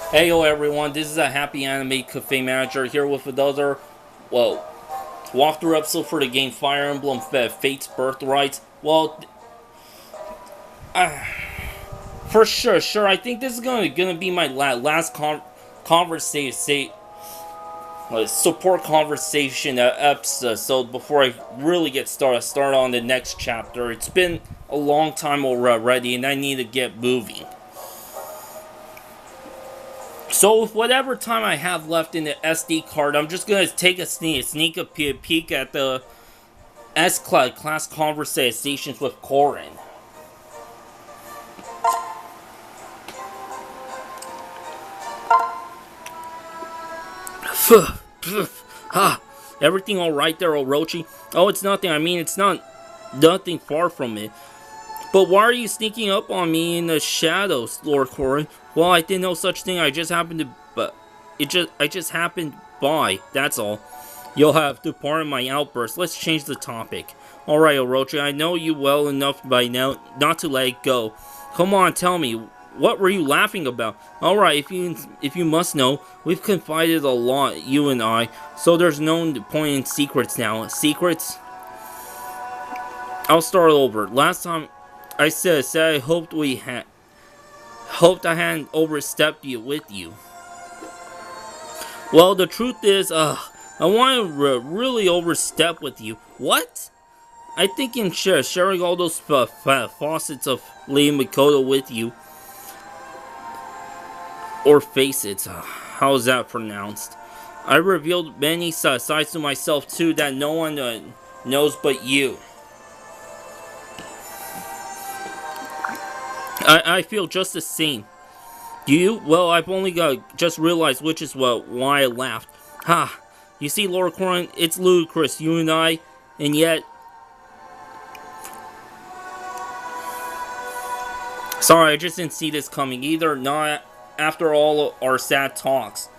Heyo everyone, this is a Happy Anime Cafe Manager here with another, well, walkthrough episode for the game Fire Emblem Fate's Birthright. Well, uh, for sure, I think this is gonna be my last conversation, support conversation episode before I really get started on the next chapter. It's been a long time already, and I need to get moving. So with whatever time I have left in the SD card, I'm just gonna take a sneak peek at the class conversations with Corin. Everything all right there, Orochi? Oh, it's nothing. I mean, it's nothing far from it. But why are you sneaking up on me in the shadows, Lord Corin? Well, I did no such thing. I just happened to, but I just happened by. That's all. You'll have to pardon my outburst. Let's change the topic. All right, Orochi. I know you well enough by now not to let it go. Come on, tell me. What were you laughing about? All right, if you must know, we've confided a lot, you and I. So there's no point in secrets now. Secrets? I'll start over. Last time I said I hoped I hadn't overstepped you with you. Well, the truth is, I want to really overstep with you. What? I think in sharing all those faucets of Lady Mikoto with you, or facets, how's that pronounced? I revealed many sides to myself too that no one knows but you. I feel just the same. Do you? Well, I've only just realized which is why I laughed. Ha! You see, Lord Corin, it's ludicrous, you and I, and yet... Sorry, I just didn't see this coming either, not after all our sad talks.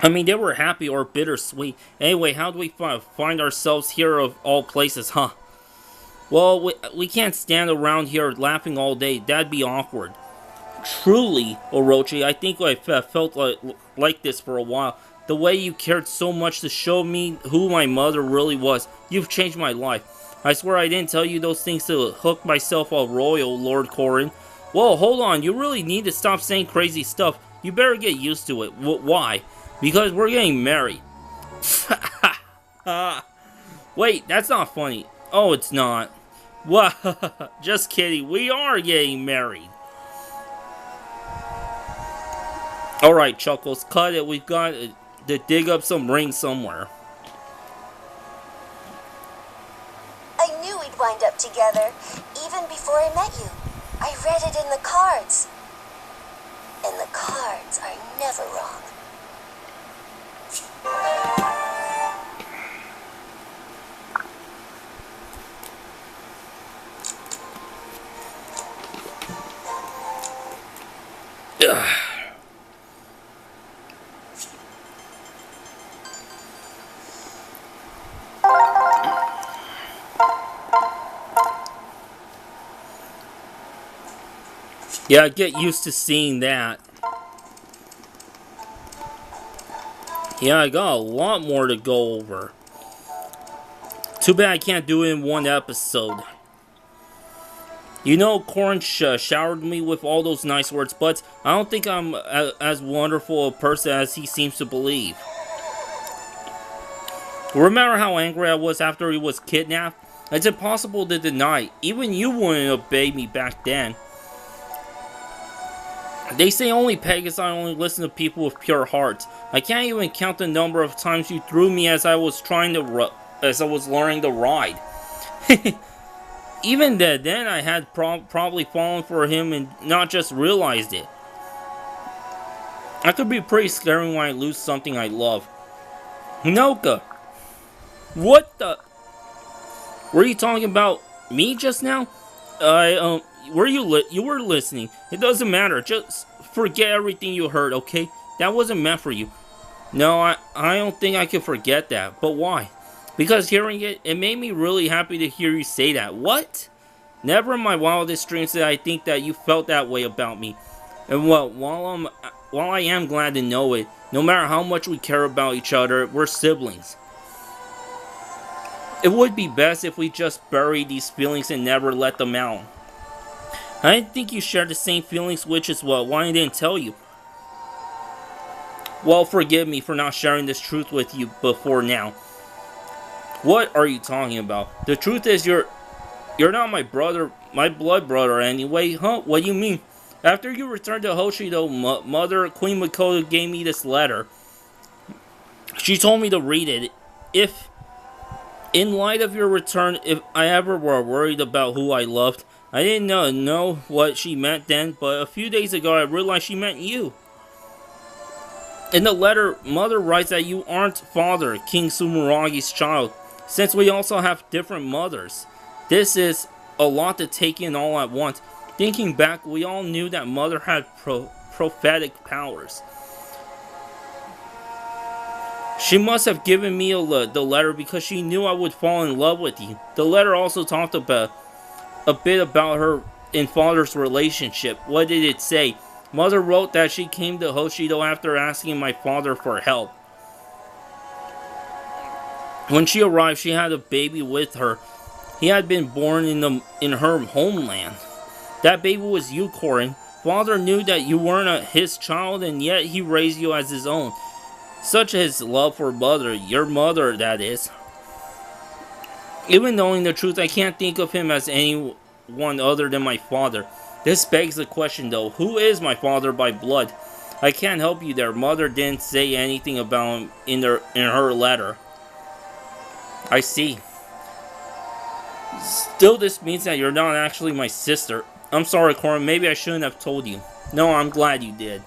I mean, they were happy or bittersweet. Anyway, how do we find ourselves here of all places, huh? Well, we can't stand around here laughing all day. That'd be awkward. Truly, Orochi, I think I felt like this for a while. The way you cared so much to show me who my mother really was. You've changed my life. I swear I didn't tell you those things to hook myself up royal, Lord Corin. Whoa, hold on. You really need to stop saying crazy stuff. You better get used to it. Why? Because we're getting married. Wait, that's not funny. Oh, it's not. What? Just kidding. We are getting married. Alright, Chuckles, cut it. We've got to dig up some rings somewhere. I knew we'd wind up together, even before I met you. I read it in the cards. And the cards are never wrong. Yeah, get used to seeing that. Yeah, I got a lot more to go over. Too bad I can't do it in one episode. You know, Corin showered me with all those nice words, but I don't think I'm as wonderful a person as he seems to believe. Remember how angry I was after he was kidnapped? It's impossible to deny. Even you wouldn't obey me back then. They say only Pegasus only listen to people with pure hearts. I can't even count the number of times you threw me as I was learning to ride. Even then I had probably fallen for him and not just realized it. I could be pretty scary when I lose something I love. Hinoka! What the? Were you talking about me just now? You were listening. It doesn't matter. Just forget everything you heard, okay? That wasn't meant for you. No, I don't think I can forget that. But why? Because hearing it, it made me really happy to hear you say that. What? Never in my wildest dreams did I think that you felt that way about me. And while I'm while I am glad to know it, no matter how much we care about each other, we're siblings. It would be best if we just buried these feelings and never let them out. I didn't think you shared the same feelings, which is why I didn't tell you. Well, forgive me for not sharing this truth with you before now. What are you talking about? The truth is you're not my brother, my blood brother anyway, huh? What do you mean? After you returned to Hoshido, Mother Queen Makoto gave me this letter. She told me to read it. If, in light of your return, if I ever were worried about who I loved, I didn't know what she meant then, but a few days ago I realized she meant you. In the letter, Mother writes that you aren't Father, King Sumuragi's child, since we also have different mothers. This is a lot to take in all at once. Thinking back, we all knew that Mother had prophetic powers. She must have given me the letter because she knew I would fall in love with you. The letter also talked about a bit about her and Father's relationship. What did it say? Mother wrote that she came to Hoshido after asking my father for help. When she arrived, she had a baby with her. He had been born in her homeland. That baby was you, Korin. Father knew that you weren't his child, and yet he raised you as his own. Such his love for Mother, your mother, that is. Even knowing the truth, I can't think of him as anyone other than my father. This begs the question, though. Who is my father by blood? I can't help you there. Mother didn't say anything about him in her letter. I see. Still, this means that you're not actually my sister. I'm sorry, Korin. Maybe I shouldn't have told you. No, I'm glad you did.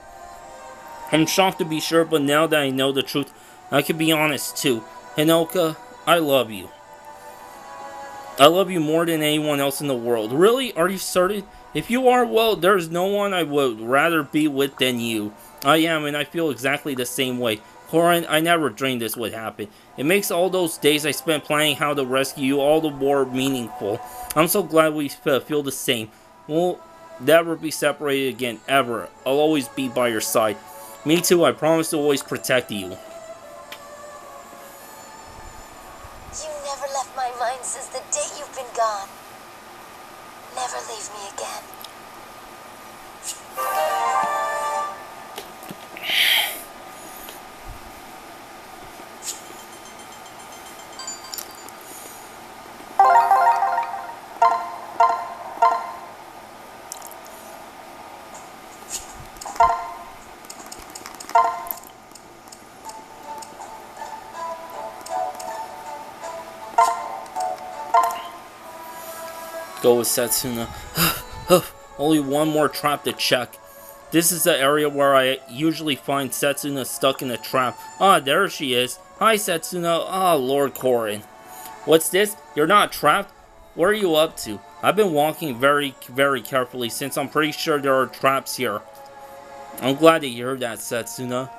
I'm shocked to be sure, but now that I know the truth, I can be honest too. Hinoka, I love you. I love you more than anyone else in the world. Really? Are you certain? If you are, well, there's no one I would rather be with than you. I am, and I feel exactly the same way. Korin, I never dreamed this would happen. It makes all those days I spent planning how to rescue you all the more meaningful. I'm so glad we feel the same. We'll never be separated again, ever. I'll always be by your side. Me too, I promise to always protect you. You never left my mind since the day you've been gone. Never leave me again. Go with Setsuna. Only one more trap to check. This is the area where I usually find Setsuna stuck in a trap. Ah, there she is. Hi, Setsuna. Ah, Lord Korin. What's this? You're not trapped? What are you up to? I've been walking very, very carefully since I'm pretty sure there are traps here. I'm glad to hear that, Setsuna.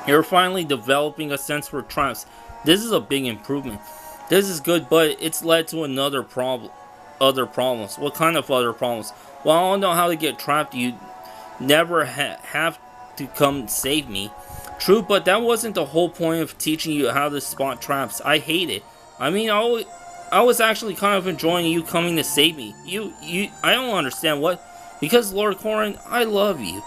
You're finally developing a sense for traps. This is a big improvement. This is good, but it's led to other problems. What kind of other problems? Well, I don't know how to get trapped. You never have to come save me. True, but that wasn't the whole point of teaching you how to spot traps. I hate it. I mean, I was actually kind of enjoying you coming to save me. I don't understand what. Because, Lord Korin, I love you.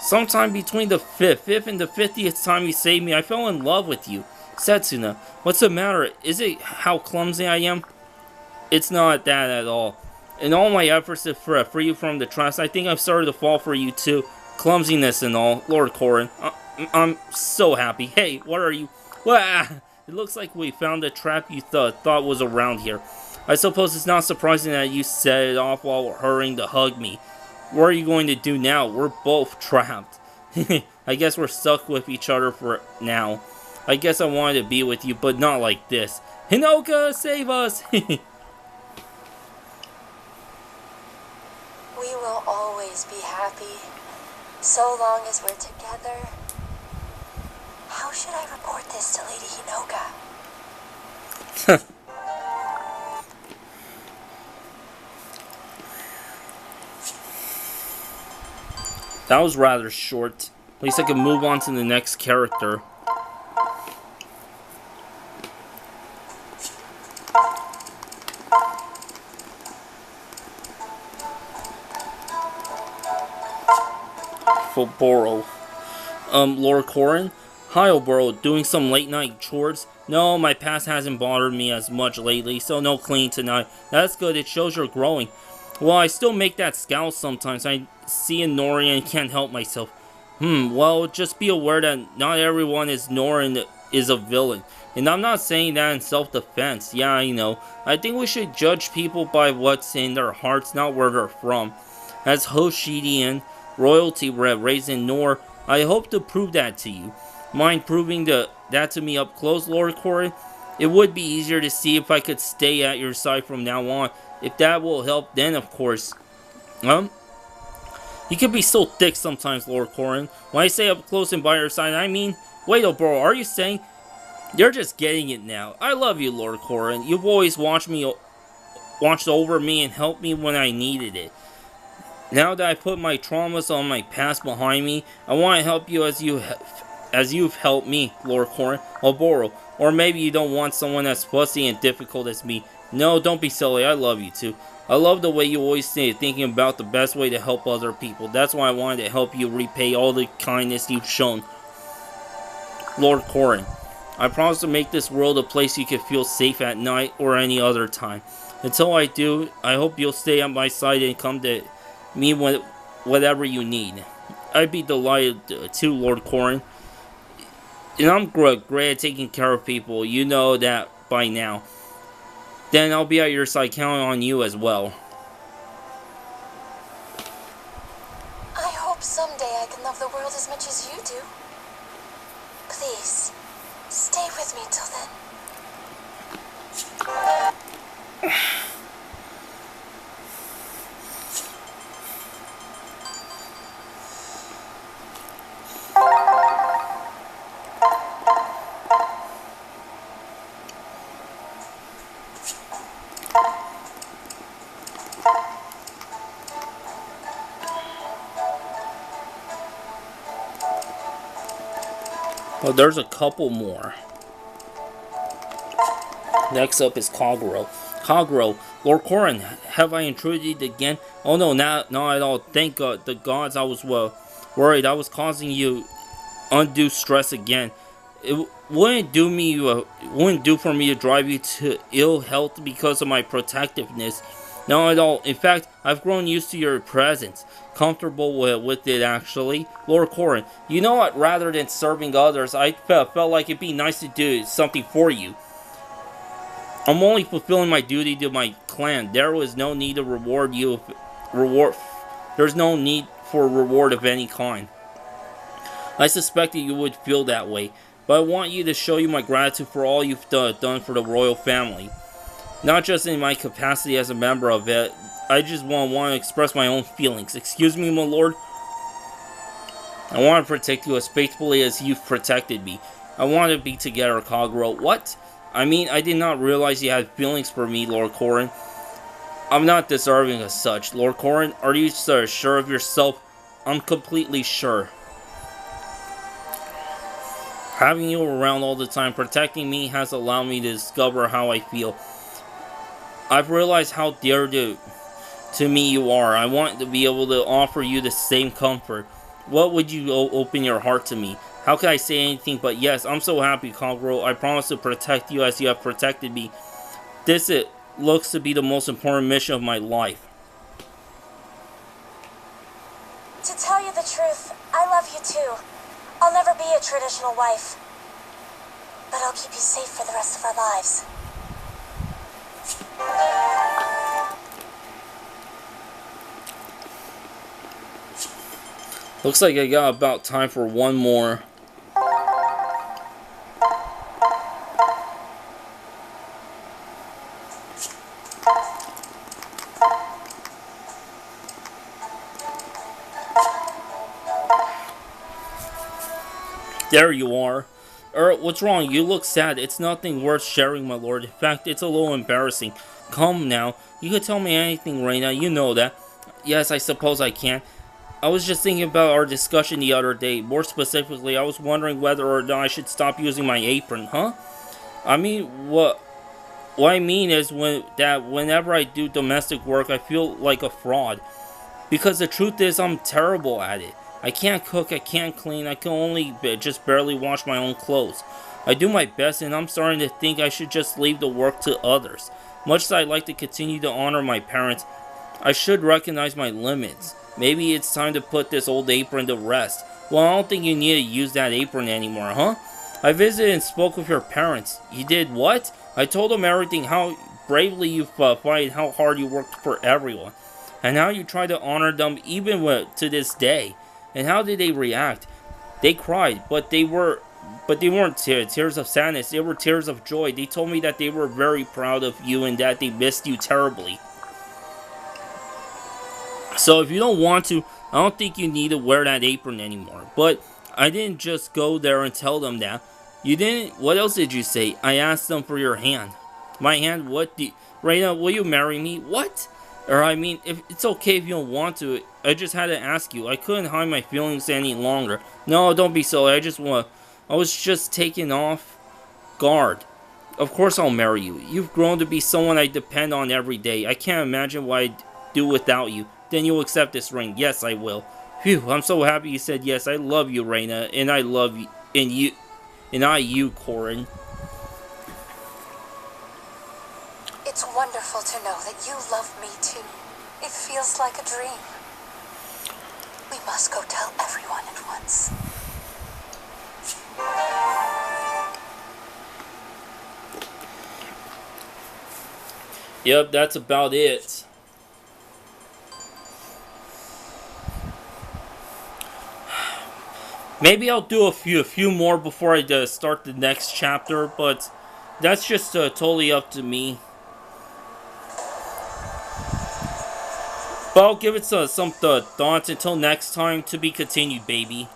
Sometime between the 5th and the 50th time you saved me, I fell in love with you. Setsuna, what's the matter? Is it how clumsy I am? It's not that at all. In all my efforts to free you from the traps, I think I've started to fall for you too. Clumsiness and all. Lord Korin, I'm so happy. Hey, what are you? Wah! It looks like we found the trap you thought was around here. I suppose it's not surprising that you set it off while hurrying to hug me. What are you going to do now? We're both trapped. I guess we're stuck with each other for now. I guess I wanted to be with you, but not like this. Hinoka, save us! We will always be happy, so long as we're together. How should I report this to Lady Hinoka? That was rather short. At least I can move on to the next character. Oboro. Lord Corin? Hi, Oboro. Doing some late night chores? No, my past hasn't bothered me as much lately, so no cleaning tonight. That's good, it shows you're growing. Well, I still make that scowl sometimes. I see a Nori and can't help myself. Well, just be aware that not everyone is Norin is a villain. And I'm not saying that in self-defense. Yeah, I know. I think we should judge people by what's in their hearts, not where they're from. As Hoshidian royalty raised in Nor, I hope to prove that to you. Mind proving that to me up close, Lord Corin? It would be easier to see if I could stay at your side from now on. If that will help, then of course. You can be so thick sometimes, Lord Corin. When I say up close and by your side, I mean... Wait, bro, are you saying... You're just getting it now. I love you, Lord Corin. You've always watched over me and helped me when I needed it. Now that I put my traumas on my past behind me, I want to help you as you've helped me, Lord Corin. Oboro. Or maybe you don't want someone as fussy and difficult as me. No, don't be silly. I love you too. I love the way you always say thinking about the best way to help other people. That's why I wanted to help you repay all the kindness you've shown. Lord Corin, I promise to make this world a place you can feel safe at night or any other time. Until I do, I hope you'll stay at my side and come to me with whatever you need. I'd be delighted too, Lord Corin. And I'm great at taking care of people. You know that by now. Then I'll be at your side, counting on you as well. I hope someday I can love the world as much as you do. Please, stay with me till then. Well, there's a couple more. Next up is Kaguro. Kaguro, Lord Corin, have I intruded again? Oh no, not at all. Thank God, the gods, I was worried I was causing you undue stress again. It wouldn't do for me to drive you to ill health because of my protectiveness. Not at all. In fact, I've grown used to your presence. Comfortable with it, actually. Lord Corin, you know what? Rather than serving others, I felt like it'd be nice to do something for you. I'm only fulfilling my duty to my clan. There was no need to reward you. There's no need for reward of any kind. I suspected you would feel that way, but I want you to show you my gratitude for all you've done for the royal family. Not just in my capacity as a member of it, I just want to express my own feelings. Excuse me, my lord? I want to protect you as faithfully as you've protected me. I want to be together, Kaguro. What? I mean, I did not realize you had feelings for me, Lord Corin. I'm not deserving of such. Lord Corin, are you sure of yourself? I'm completely sure. Having you around all the time, protecting me, has allowed me to discover how I feel. I've realized how dear to me you are. I want to be able to offer you the same comfort. What would you open your heart to me? How can I say anything but yes? I'm so happy, Kaguro. I promise to protect you as you have protected me. This looks to be the most important mission of my life. To tell you the truth, I love you too. I'll never be a traditional wife, but I'll keep you safe for the rest of our lives. Looks like I got about time for one more. There you are. What's wrong? You look sad. It's nothing worth sharing, my lord. In fact, it's a little embarrassing. Come now. You can tell me anything right now. You know that. Yes, I suppose I can. I was just thinking about our discussion the other day. More specifically, I was wondering whether or not I should stop using my apron, huh? I mean, what I mean is whenever I do domestic work, I feel like a fraud. Because the truth is, I'm terrible at it. I can't cook, I can't clean, I can only just barely wash my own clothes. I do my best, and I'm starting to think I should just leave the work to others. Much as I'd like to continue to honor my parents, I should recognize my limits. Maybe it's time to put this old apron to rest. Well, I don't think you need to use that apron anymore, huh? I visited and spoke with your parents. You did what? I told them everything, how bravely you fought and how hard you worked for everyone. And how you try to honor them even to this day. And how did they react? They cried, but they weren't tears of sadness. They were tears of joy. They told me that they were very proud of you and that they missed you terribly. So if you don't want to, I don't think you need to wear that apron anymore. But I didn't just go there and tell them that. You didn't? What else did you say? I asked them for your hand. My hand? What? Reina, will you marry me? What? Or I mean, if it's okay if you don't want to. I just had to ask you. I couldn't hide my feelings any longer. No, don't be silly. I was just taken off guard. Of course I'll marry you. You've grown to be someone I depend on every day. I can't imagine what I'd do without you. Then you'll accept this ring. Yes, I will. Phew, I'm so happy you said yes. I love you, Reina, and I love you, you, Corin. It's wonderful to know that you love me too. It feels like a dream. We must go tell everyone at once. Yep, that's about it. Maybe I'll do a few more before I start the next chapter, but that's just totally up to me. But I'll give it some thoughts until next time. To be continued, baby.